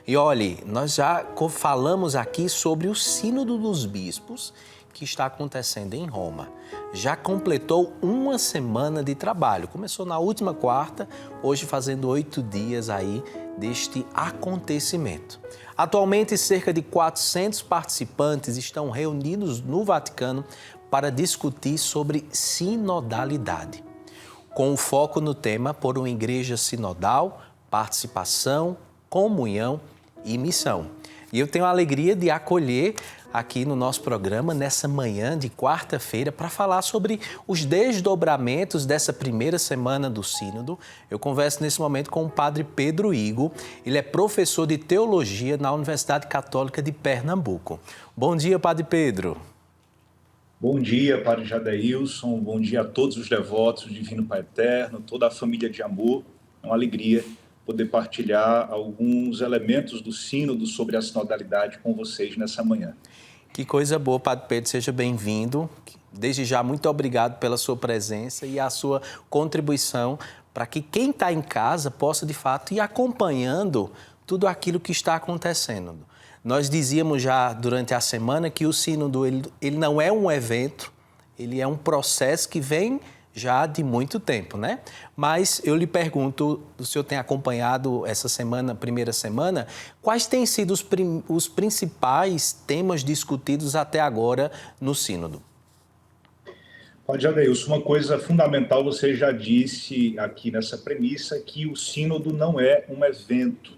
E olhe, nós já falamos aqui sobre o Sínodo dos Bispos que está acontecendo em Roma. Já completou uma semana de trabalho. Começou na última quarta, hoje fazendo 8 dias aí deste acontecimento. Atualmente, cerca de 400 participantes estão reunidos no Vaticano para discutir sobre sinodalidade, com o foco no tema por uma igreja sinodal, participação, comunhão e missão. E eu tenho a alegria de acolher aqui no nosso programa, nessa manhã de quarta-feira, para falar sobre os desdobramentos dessa primeira semana do Sínodo. Eu converso nesse momento com o padre Pedro Igo. Ele é professor de teologia na Universidade Católica de Pernambuco. Bom dia, padre Pedro. Bom dia, padre Jadailson. Bom dia a todos os devotos do Divino Pai Eterno, toda a família de amor. É uma alegria poder partilhar alguns elementos do Sínodo sobre a sinodalidade com vocês nessa manhã. Que coisa boa, padre Pedro, seja bem-vindo. Desde já, muito obrigado pela sua presença e a sua contribuição para que quem está em casa possa, de fato, ir acompanhando tudo aquilo que está acontecendo. Nós dizíamos já durante a semana que o Sínodo ele não é um evento, ele é um processo que vem já de muito tempo, né? Mas eu lhe pergunto, o senhor tem acompanhado essa semana, primeira semana, quais têm sido os principais temas discutidos até agora no Sínodo? Padre Jadailson, uma coisa fundamental você já disse aqui nessa premissa, que o Sínodo não é um evento.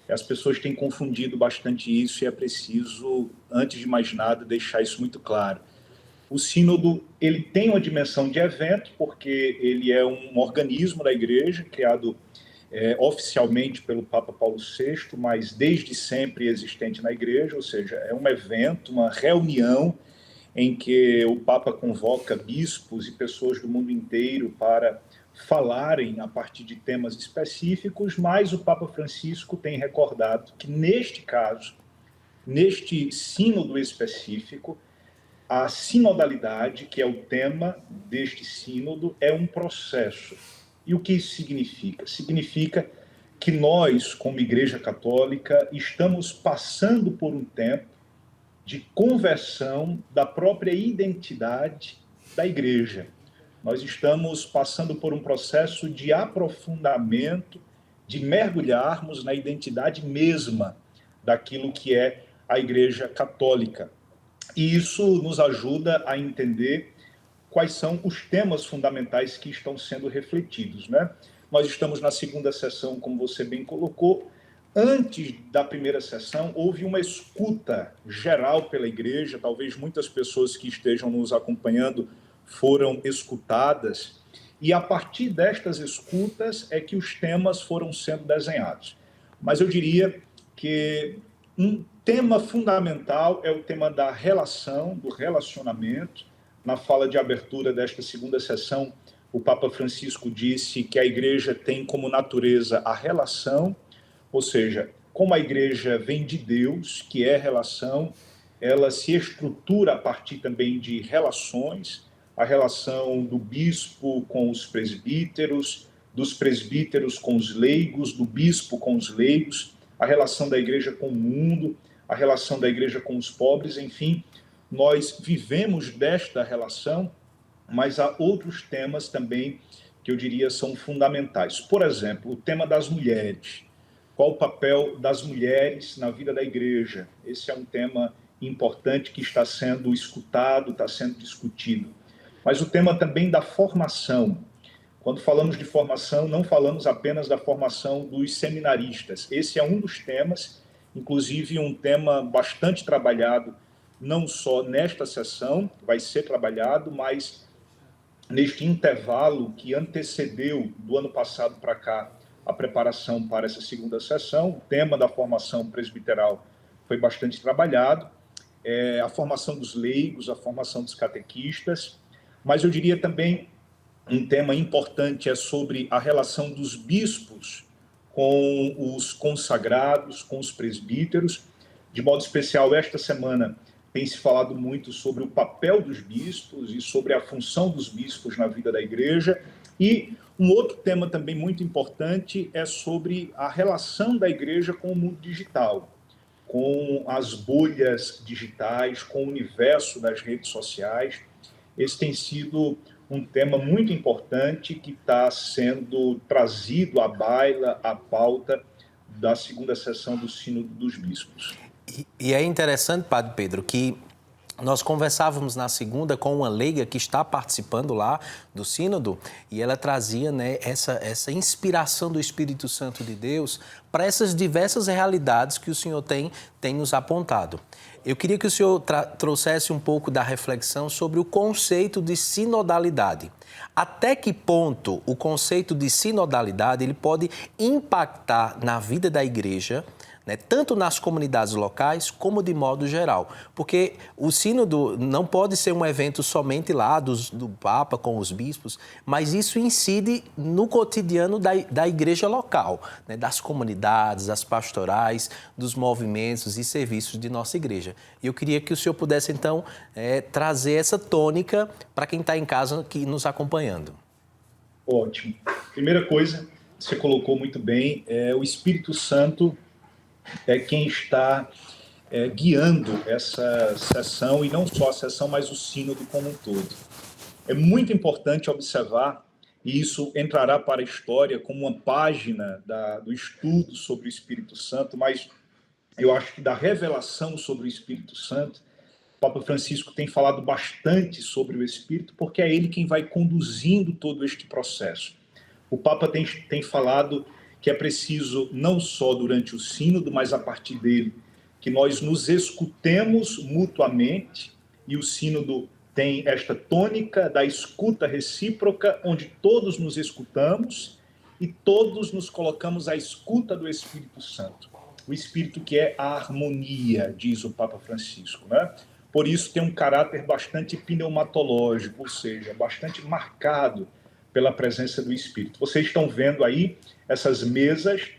As pessoas têm confundido bastante isso e é preciso, antes de mais nada, deixar isso muito claro. O Sínodo ele tem uma dimensão de evento, porque ele é um organismo da Igreja, criado oficialmente pelo Papa Paulo VI, mas desde sempre existente na Igreja, ou seja, é um evento, uma reunião em que o Papa convoca bispos e pessoas do mundo inteiro para falarem a partir de temas específicos, mas o Papa Francisco tem recordado que, neste caso, neste sínodo específico, a sinodalidade, que é o tema deste sínodo, é um processo. E o que isso significa? Significa que nós, como Igreja Católica, estamos passando por um tempo de conversão da própria identidade da Igreja. Nós estamos passando por um processo de aprofundamento, de mergulharmos na identidade mesma daquilo que é a Igreja Católica. E isso nos ajuda a entender quais são os temas fundamentais que estão sendo refletidos, né? Nós estamos na segunda sessão, como você bem colocou. Antes da primeira sessão, houve uma escuta geral pela Igreja, talvez muitas pessoas que estejam nos acompanhando foram escutadas, e a partir destas escutas é que os temas foram sendo desenhados. Mas eu diria que um tema fundamental é o tema da relação, do relacionamento. Na fala de abertura desta segunda sessão, o Papa Francisco disse que a Igreja tem como natureza a relação, ou seja, como a Igreja vem de Deus, que é relação, ela se estrutura a partir também de relações, a relação do bispo com os presbíteros, dos presbíteros com os leigos, do bispo com os leigos, a relação da Igreja com o mundo, a relação da Igreja com os pobres, enfim, nós vivemos desta relação, mas há outros temas também que eu diria são fundamentais. Por exemplo, o tema das mulheres. Qual o papel das mulheres na vida da Igreja? Esse é um tema importante que está sendo escutado, está sendo discutido. Mas o tema também da formação. Quando falamos de formação, não falamos apenas da formação dos seminaristas. Esse é um dos temas, inclusive um tema bastante trabalhado, não só nesta sessão, vai ser trabalhado, mas neste intervalo que antecedeu do ano passado para cá a preparação para essa segunda sessão. O tema da formação presbiteral foi bastante trabalhado, a formação dos leigos, a formação dos catequistas, mas eu diria também um tema importante é sobre a relação dos bispos com os consagrados, com os presbíteros. De modo especial, esta semana tem se falado muito sobre o papel dos bispos e sobre a função dos bispos na vida da Igreja. E Um outro tema também muito importante é sobre a relação da igreja com o mundo digital, com as bolhas digitais, com o universo das redes sociais. Esse tem sido um tema muito importante que está sendo trazido à baila, à pauta da segunda sessão do Sínodo dos Bispos. E é interessante, Padre Pedro, que nós conversávamos na segunda com uma leiga que está participando lá do Sínodo e ela trazia, né, essa inspiração do Espírito Santo de Deus para essas diversas realidades que o Senhor tem nos apontado. Eu queria que o senhor trouxesse um pouco da reflexão sobre o conceito de sinodalidade. Até que ponto o conceito de sinodalidade ele pode impactar na vida da igreja, né, tanto nas comunidades locais como de modo geral? Porque o sínodo não pode ser um evento somente lá do Papa com os bispos, mas isso incide no cotidiano da igreja local, né, das comunidades, das pastorais, dos movimentos e serviços de nossa igreja. E eu queria que o senhor pudesse, então, trazer essa tônica para quem está em casa aqui nos acompanhando. Ótimo. Primeira coisa, você colocou muito bem, o Espírito Santo é quem está guiando essa sessão, e não só a sessão, mas o sínodo como um todo. É muito importante observar, e isso entrará para a história como uma página do estudo sobre o Espírito Santo, mas eu acho que da revelação sobre o Espírito Santo, o Papa Francisco tem falado bastante sobre o Espírito, porque é ele quem vai conduzindo todo este processo. O Papa tem falado que é preciso, não só durante o sínodo, mas a partir dele, que nós nos escutemos mutuamente, e o sínodo tem esta tônica da escuta recíproca, onde todos nos escutamos e todos nos colocamos à escuta do Espírito Santo. O Espírito que é a harmonia, diz o Papa Francisco, né? Por isso tem um caráter bastante pneumatológico, ou seja, bastante marcado pela presença do Espírito. Vocês estão vendo aí essas mesas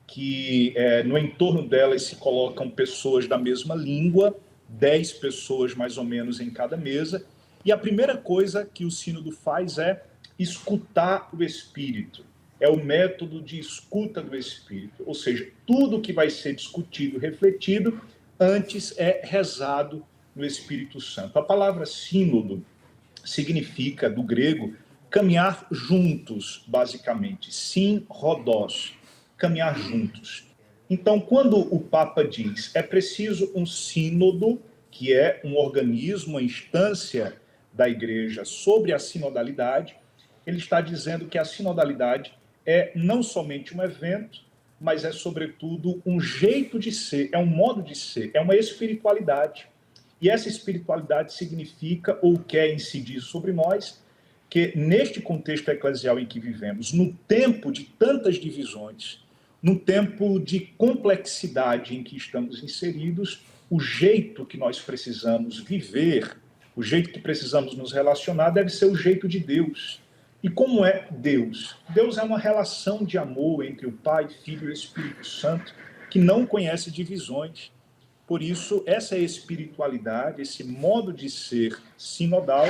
que no entorno delas se colocam pessoas da mesma língua, 10 pessoas mais ou menos em cada mesa, e a primeira coisa que o sínodo faz é escutar o Espírito. É o método de escuta do Espírito, ou seja, tudo que vai ser discutido, refletido, antes é rezado no Espírito Santo. A palavra sínodo significa, do grego, caminhar juntos, basicamente. Synrodos, caminhar juntos. Então, quando o Papa diz é preciso um sínodo, que é um organismo, uma instância da Igreja sobre a sinodalidade, ele está dizendo que a sinodalidade é não somente um evento, mas é, sobretudo, um jeito de ser, é um modo de ser, é uma espiritualidade. E essa espiritualidade significa, ou quer incidir sobre nós, que neste contexto eclesial em que vivemos, no tempo de tantas divisões, no tempo de complexidade em que estamos inseridos, o jeito que nós precisamos viver, o jeito que precisamos nos relacionar deve ser o jeito de Deus. E como é Deus? Deus é uma relação de amor entre o Pai, Filho e o Espírito Santo, que não conhece divisões. Por isso, essa espiritualidade, esse modo de ser sinodal,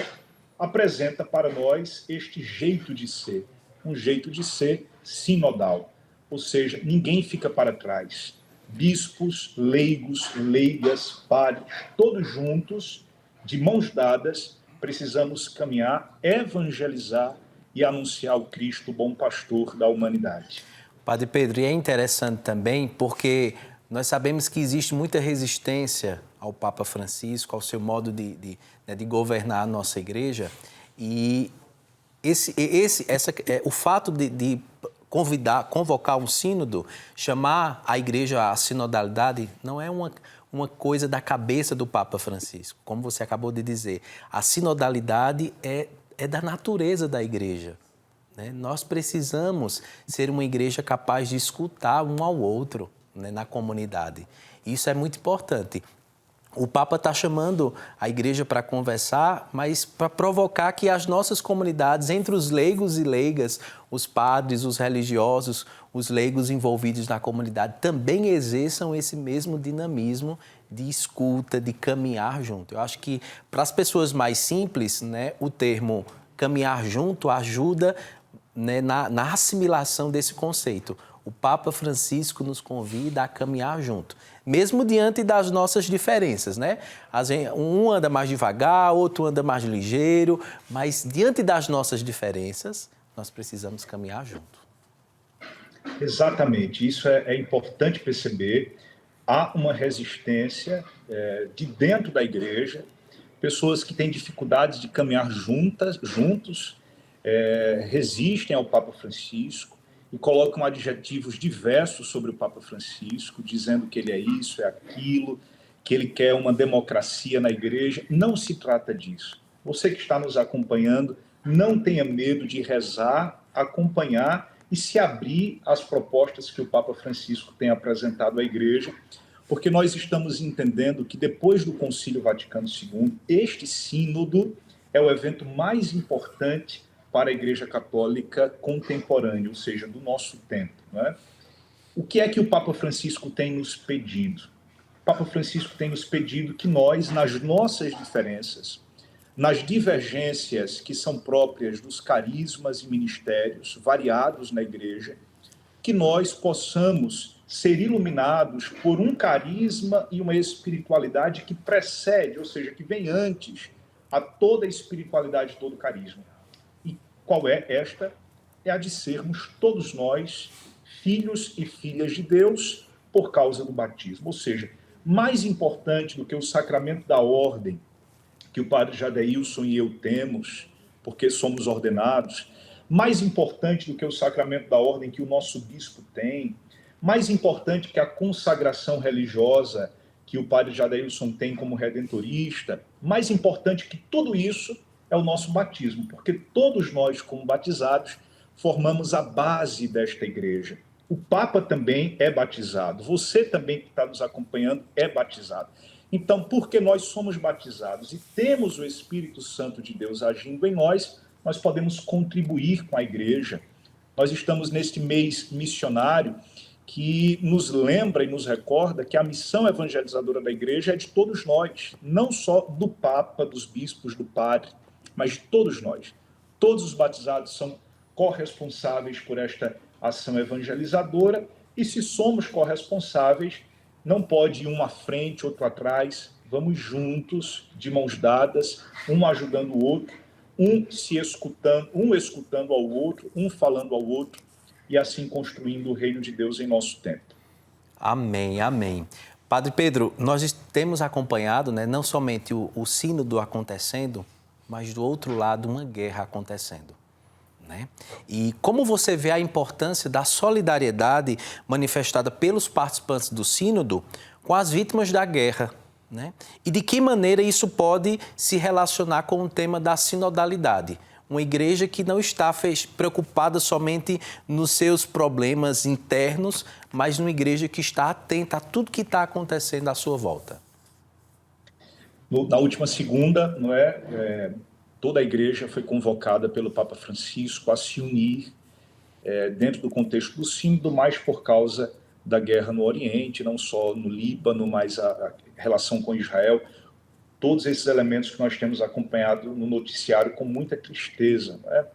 apresenta para nós este jeito de ser, um jeito de ser sinodal. Ou seja, ninguém fica para trás. Bispos, leigos, leigas, padres, todos juntos, de mãos dadas, precisamos caminhar, evangelizar e anunciar o Cristo, o bom pastor da humanidade. Padre Pedro, e é interessante também porque nós sabemos que existe muita resistência ao Papa Francisco, ao seu modo de governar a nossa igreja, e o fato de convocar um sínodo, chamar a igreja à sinodalidade, não é uma coisa da cabeça do Papa Francisco, como você acabou de dizer. A sinodalidade é da natureza da igreja, né? Nós precisamos ser uma igreja capaz de escutar um ao outro, né, na comunidade. Isso é muito importante. O Papa está chamando a igreja para conversar, mas para provocar que as nossas comunidades, entre os leigos e leigas, os padres, os religiosos, os leigos envolvidos na comunidade, também exerçam esse mesmo dinamismo de escuta, de caminhar junto. Eu acho que para as pessoas mais simples, né, o termo caminhar junto ajuda né, na assimilação desse conceito. O Papa Francisco nos convida a caminhar junto, mesmo diante das nossas diferenças, né? Um anda mais devagar, outro anda mais ligeiro, mas diante das nossas diferenças, nós precisamos caminhar junto. Exatamente, isso é importante perceber. Há uma resistência de dentro da igreja, pessoas que têm dificuldades de caminhar juntos, resistem ao Papa Francisco e colocam adjetivos diversos sobre o Papa Francisco, dizendo que ele é isso, é aquilo, que ele quer uma democracia na igreja. Não se trata disso. Você que está nos acompanhando, não tenha medo de rezar, acompanhar e se abrir às propostas que o Papa Francisco tem apresentado à igreja, porque nós estamos entendendo que depois do Concílio Vaticano II, este sínodo é o evento mais importante para a Igreja Católica contemporânea, ou seja, do nosso tempo. Não é? O que é que o Papa Francisco tem nos pedido? O Papa Francisco tem nos pedido que nós, nas nossas diferenças, nas divergências que são próprias dos carismas e ministérios variados na Igreja, que nós possamos ser iluminados por um carisma e uma espiritualidade que precede, ou seja, que vem antes a toda a espiritualidade, todo o carisma. E qual é esta? É a de sermos todos nós filhos e filhas de Deus por causa do batismo. Ou seja, mais importante do que o sacramento da ordem, que o padre Jadeilson e eu temos, porque somos ordenados, mais importante do que o sacramento da ordem que o nosso bispo tem, mais importante que a consagração religiosa que o padre Jadeilson tem como redentorista, mais importante que tudo isso é o nosso batismo, porque todos nós, como batizados, formamos a base desta igreja. O Papa também é batizado, você também que está nos acompanhando é batizado. Então, porque nós somos batizados e temos o Espírito Santo de Deus agindo em nós, nós podemos contribuir com a igreja. Nós estamos neste mês missionário que nos lembra e nos recorda que a missão evangelizadora da igreja é de todos nós, não só do Papa, dos bispos, do padre, mas de todos nós. Todos os batizados são corresponsáveis por esta ação evangelizadora e se somos corresponsáveis, não pode um à frente, outro atrás, vamos juntos, de mãos dadas, um ajudando o outro, um escutando ao outro, um falando ao outro, e assim construindo o reino de Deus em nosso tempo. Amém, amém. Padre Pedro, nós temos acompanhado, né, não somente o sínodo acontecendo, mas do outro lado uma guerra acontecendo. Né? E como você vê a importância da solidariedade manifestada pelos participantes do sínodo com as vítimas da guerra, né? E de que maneira isso pode se relacionar com o tema da sinodalidade? Uma igreja que não está preocupada somente nos seus problemas internos, mas uma igreja que está atenta a tudo que está acontecendo à sua volta. Na última segunda, toda a igreja foi convocada pelo Papa Francisco a se unir dentro do contexto do sínodo, mais por causa da guerra no Oriente, não só no Líbano, mas a relação com Israel. Todos esses elementos que nós temos acompanhado no noticiário com muita tristeza. Né?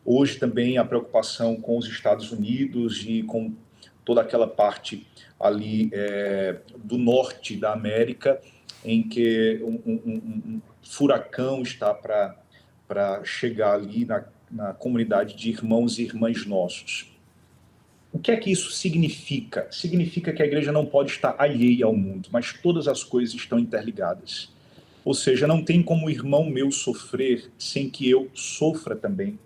Hoje também a preocupação com os Estados Unidos e com toda aquela parte ali do norte da América, em que um furacão está para chegar ali na comunidade de irmãos e irmãs nossos. O que é que isso significa? Significa que a igreja não pode estar alheia ao mundo, mas todas as coisas estão interligadas. Ou seja, não tem como o irmão meu sofrer sem que eu sofra também.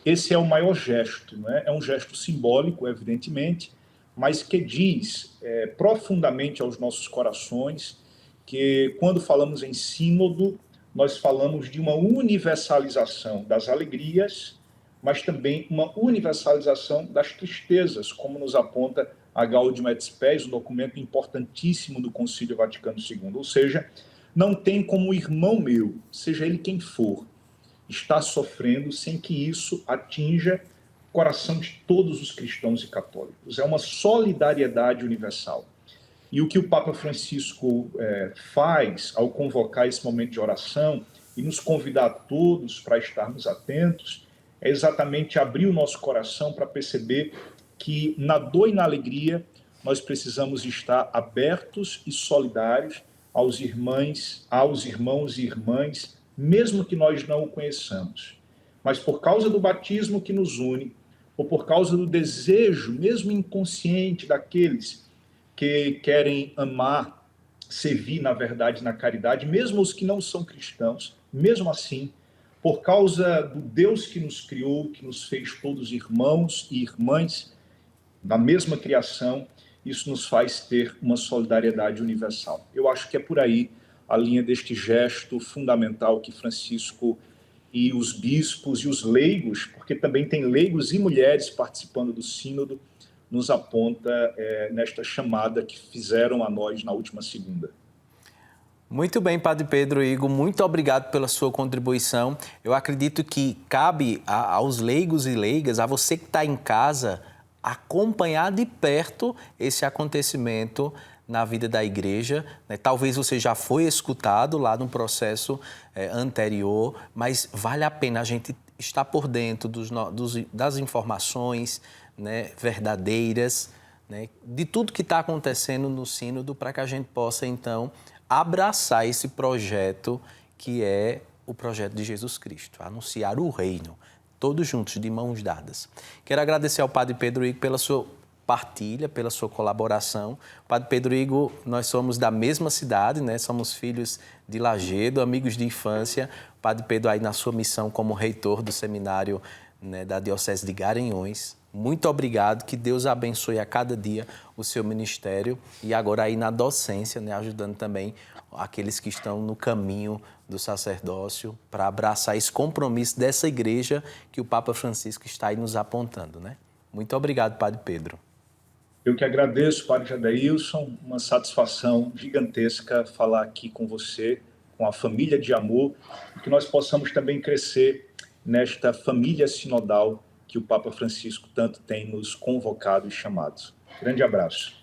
Esse é o maior gesto, não é? É um gesto simbólico, evidentemente, mas que diz profundamente aos nossos corações que quando falamos em sínodo, nós falamos de uma universalização das alegrias, mas também uma universalização das tristezas, como nos aponta a Gaudium et Spes, um documento importantíssimo do Concílio Vaticano II. Ou seja, não tem como o irmão meu, seja ele quem for, estar sofrendo sem que isso atinja o coração de todos os cristãos e católicos. É uma solidariedade universal. E o que o Papa Francisco faz ao convocar esse momento de oração e nos convidar a todos para estarmos atentos, é exatamente abrir o nosso coração para perceber que na dor e na alegria nós precisamos estar abertos e solidários aos irmãos e irmãs, mesmo que nós não o conheçamos. Mas por causa do batismo que nos une, ou por causa do desejo, mesmo inconsciente, daqueles que querem amar, servir na verdade, na caridade, mesmo os que não são cristãos, mesmo assim, por causa do Deus que nos criou, que nos fez todos irmãos e irmãs, na mesma criação, isso nos faz ter uma solidariedade universal. Eu acho que é por aí a linha deste gesto fundamental que Francisco e os bispos e os leigos, porque também tem leigos e mulheres participando do sínodo, nos aponta nesta chamada que fizeram a nós na última segunda. Muito bem, Padre Pedro Igor, muito obrigado pela sua contribuição. Eu acredito que cabe aos leigos e leigas, a você que está em casa, acompanhar de perto esse acontecimento na vida da igreja, né? Talvez você já foi escutado lá no processo anterior, mas vale a pena a gente estar por dentro das informações, né, verdadeiras, né, de tudo que está acontecendo no sínodo, para que a gente possa, então, abraçar esse projeto que é o projeto de Jesus Cristo, anunciar o reino, todos juntos, de mãos dadas. Quero agradecer ao Padre Pedro Igor pela sua partilha, pela sua colaboração. Padre Pedro Igor, nós somos da mesma cidade, né? Somos filhos de Lagedo, amigos de infância. O Padre Pedro aí na sua missão como reitor do seminário, né, da Diocese de Garanhuns. Muito obrigado, que Deus abençoe a cada dia o seu ministério e agora aí na docência, né, ajudando também aqueles que estão no caminho do sacerdócio para abraçar esse compromisso dessa igreja que o Papa Francisco está aí nos apontando, né? Muito obrigado, Padre Pedro. Eu que agradeço, Padre Jadailson, uma satisfação gigantesca falar aqui com você, com a família de amor, e que nós possamos também crescer nesta família sinodal que o Papa Francisco tanto tem nos convocado e chamado. Grande abraço.